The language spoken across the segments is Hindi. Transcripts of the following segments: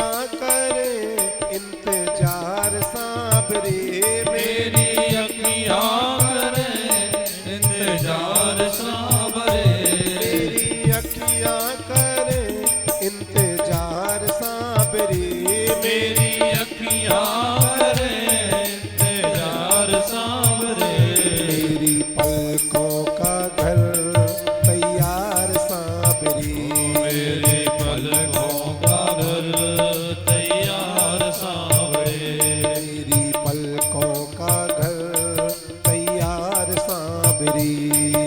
अखियां करे इंतजार साबरे, मेरी अखियां करे इंतजार साबरे, मेरी अखियां करे इंतजार साबरे, मेरी अखियां करे इंतजार साबरे, मेरी पलकों का घर तैयार साबरे, मेरे पलकों का घर तैयार साबरे, मेरी पलकों का घर तैयार साबरे,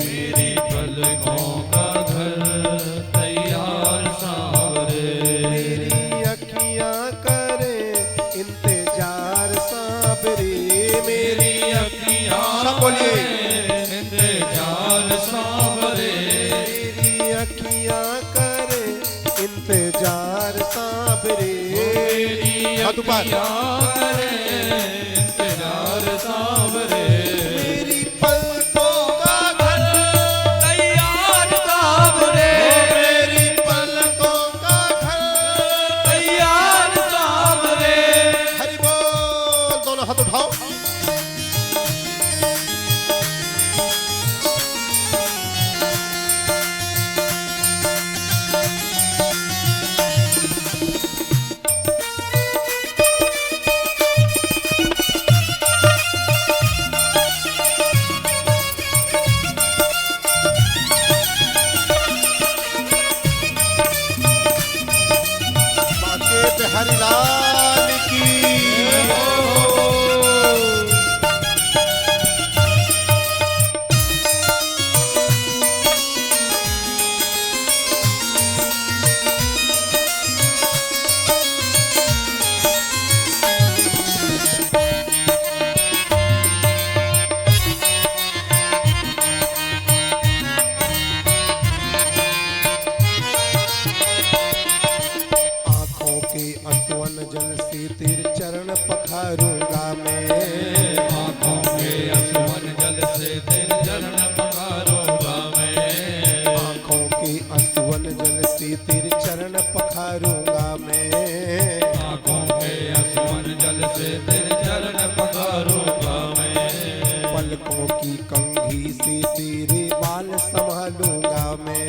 मेरी पलकों का घर तैयार साबरे, मेरी अखियां करे इंतजार साबरे, मेरी अखियां सब बोलिए। इंतजार साबरे, मेरी अखियां करे इंतजार साबरे, मेरी हाथ ऊपर। अखियां करे इंतजार साबरे, मेरी पलकों का घर तैयार साबरे, मेरी पलकों का घर तैयार साबरे, हरि बोल। दोनों हाथ उठाओ। बाके बिहारी लाल की आंखों के असवन जल से तेरे चरण पखारूंगा मैं, आँखों के असवन जल से तेरे चरण पखारूंगा मैं, आंखों के असवन जल से तेरे चरण पखारूंगा मैं, आँखों के असवन जल से तेरे चरण पखारूंगा मैं, पलकों की कंघी से तेरे बाल संभालूंगा मैं,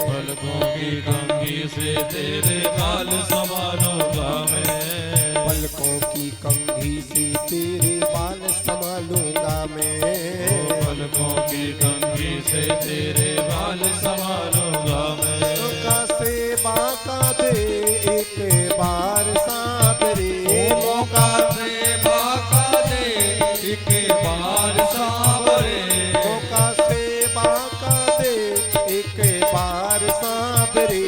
पलकों की कंघी से तेरे बाल संभालूंगा मैं, पलकों की कंघी से तेरे बाल संभालूंगा मैं, पलकों की कंघी से तेरे बाल संभालूंगा मैं, मौका से बाका दे एक बार साबरे, मौका से बाका दे एक बार साबरे, मौका से बाका दे एक बार साबरे,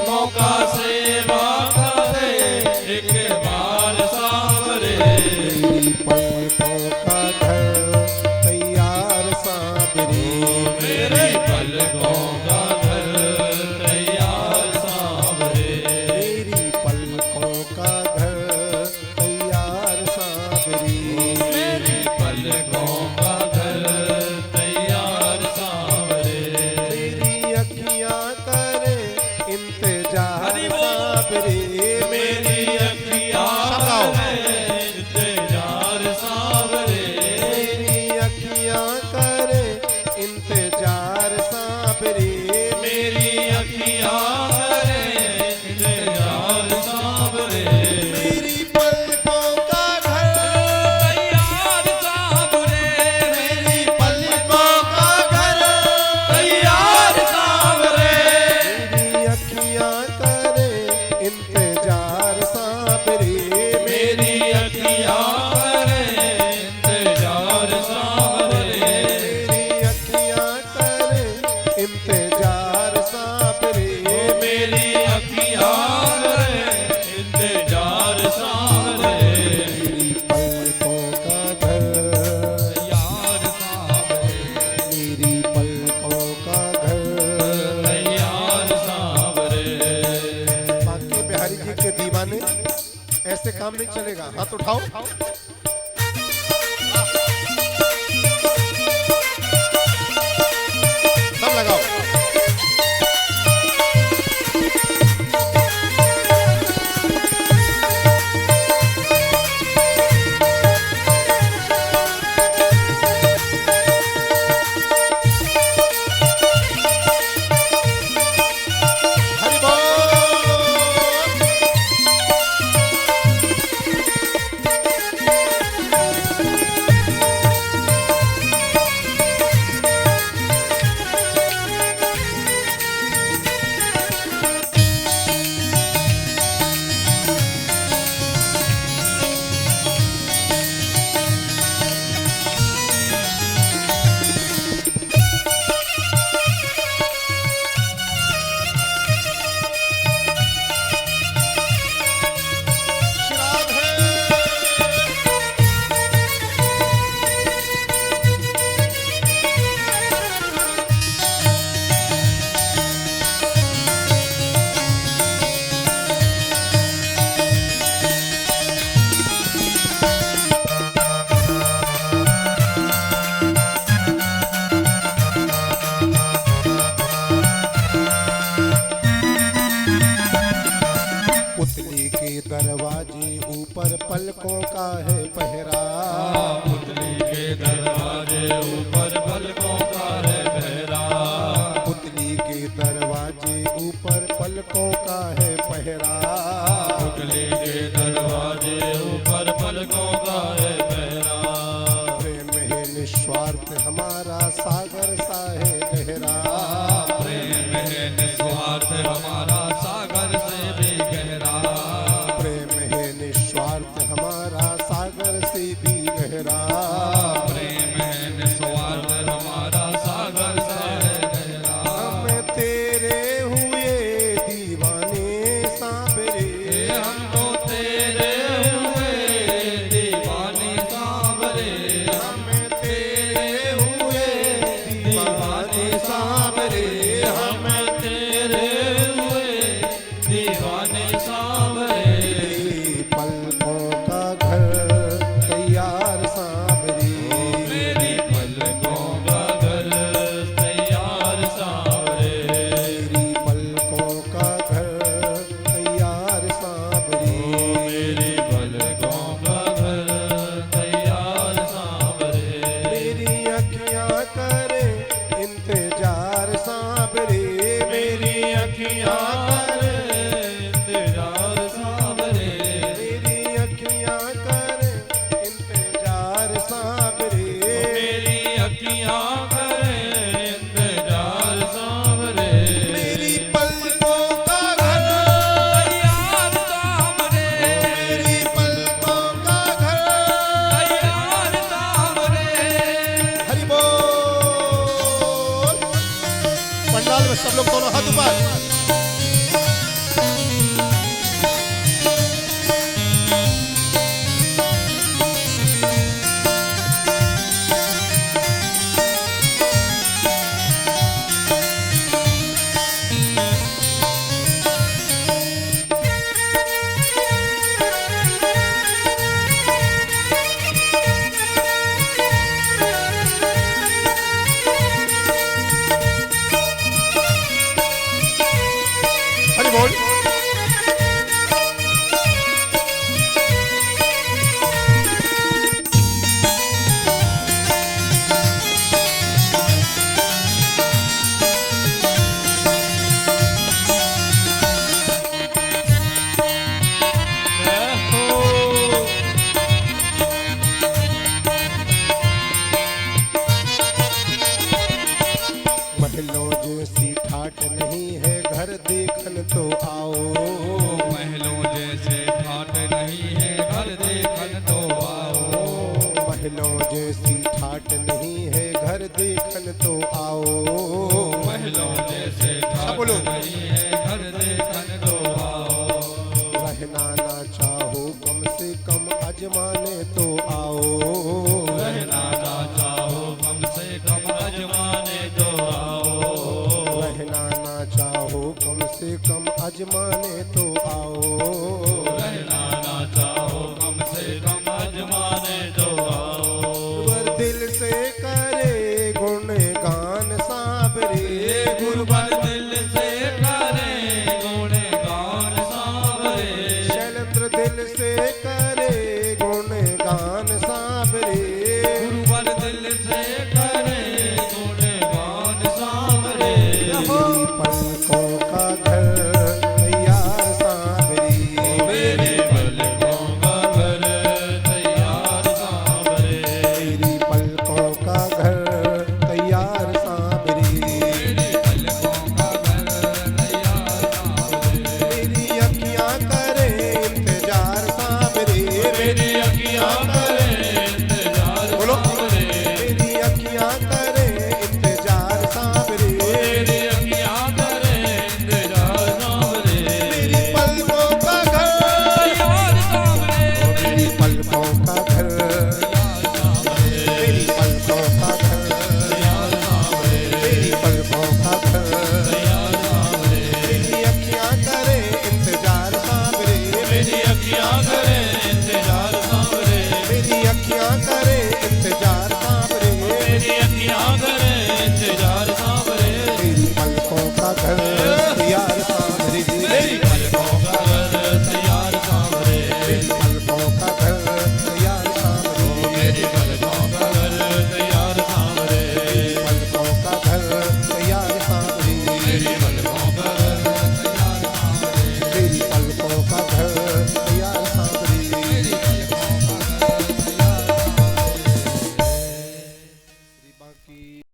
मौका से बाका दे एक बार साबरे, मेरी पलकों का घर तैयार साबरे, मेरे पलकों का घर तैयार साबरे, मेरी पलकों का घर तैयार साबरे, मेरी पलकों का घर तैयार साबरे, मेरी अखियां करे इंतजार हरि बोल। साबरे, मेरी अखियां करे इंतजार साबरे, मेरी अखियां करे इंतजार साबरे, मेरी अखियां करे इंतजार साबरे, मेरी पलकों का घर तैयार साबरे, मेरी पलकों का घर तैयार साबरे, मेरी अखियां करे इंतजार साबरे, मेरी अखियां करे इंतजार साबरे, मेरी अखियां करे इंतजार साबरे, मेरी अखियां करे इंतजार साबरे, मेरी पलकों का घर तैयार साबरे, मेरी पलकों का घर। तैयार साबरे, बाकी बिहारी जी के दीवाने ऐसे काम नहीं चलेगा। हाथ उठाओ। सब लगाओ। के दरवाजे ऊपर पलकों का है पहरा, पुतली के दरवाजे ऊपर पलकों का है पहरा, पुतली के दरवाजे ऊपर पलकों का है पहरा, पुतली के दरवाजे ऊपर पलकों का है पहरा। प्रेम है निस्वार्थ हमारा सागर सा है गहरा, प्रेम है निस्वार्थ हमारा सागर से भी गहरा, प्रेम है निस्वार्थ हमारा सागर से भी गहरा, प्रेम है निस्वार्थ हमारा सागर से गहरा। हम तेरे हुए दीवाने सांवरे, हम तो तेरे हुए दीवाने सांवरे, हम तेरे हुए दीवाने सांवरे, हम तेरे हुए दीवाने सांवरे। मेरी पलकों का घर तैयार सांवरे, मेरी पलकों का घर तैयार सांवरे, मेरी पलकों का घर तैयार सांवरे, मेरी पलकों का घर तैयार सांवरे। मेरी अखियां करे इंतजार सांवरे, मेरी अखियां करे इंतजार सांवरे, मेरी अखियां करे इंतजार सांवरे, मेरी अखियां करें इंतजार सांवरे। मेरी पलकों का घर तैयार सांवरे, मेरी पलकों का घर तैयार सांवरे। हरि बोल। पंडाल में सब लोग दोनों हाथ ऊपर। हरि बोल। महलों जैसी ठाट नहीं है घर देखन तो आओ, महलों जैसे ठाट नहीं है घर देखन तो आओ, महलों जैसी ठाट नहीं है घर देखन तो आओ, महलों जैसे ठाट बोलो। नहीं है घर देखन तो आओ, रहना ना चाहो कम से कम अजमाने तो आओ, रहना ना चाहो कम से कम अजमाने तो आओ, रहना ना चाहो कम से कम अजमाने तो आओ, रहना ना चाहो कम से कम अजमाने तो आओ। गुरुवर दिल से करे गुणगान सांवरे, गुरुवर दिल से करे गुणगान सांवरे, शैलेंद्र दिल से करे गुणगान सांवरे, गुरुवर दिल से करे गुणगान सांवरे। मेरी पलकों का घर तैयार सांवरे, मेरी पलकों का घर तैयार सांवरे, मेरी पलकों का घर तैयार सांवरे, मेरी पलकों का घर तैयार सांवरे, मेरी अखियां करे इंतजार सांवरे, मेरी अखियां करे इंतजार बोलो। सांवरे, मेरी अखियां करे इंतजार सांवरे, मेरी अखियां करे इंतजार सांवरे, मेरी पलकों का घर, तैयार सांवरे, मेरी पलकों का घर, मेरी पलकों का घर, तैयार सांवरे, मेरी पलकों का घर, तैयार सांवरे, मेरी अखियां करे इंतजार सांवरे, मेरी अखियां करे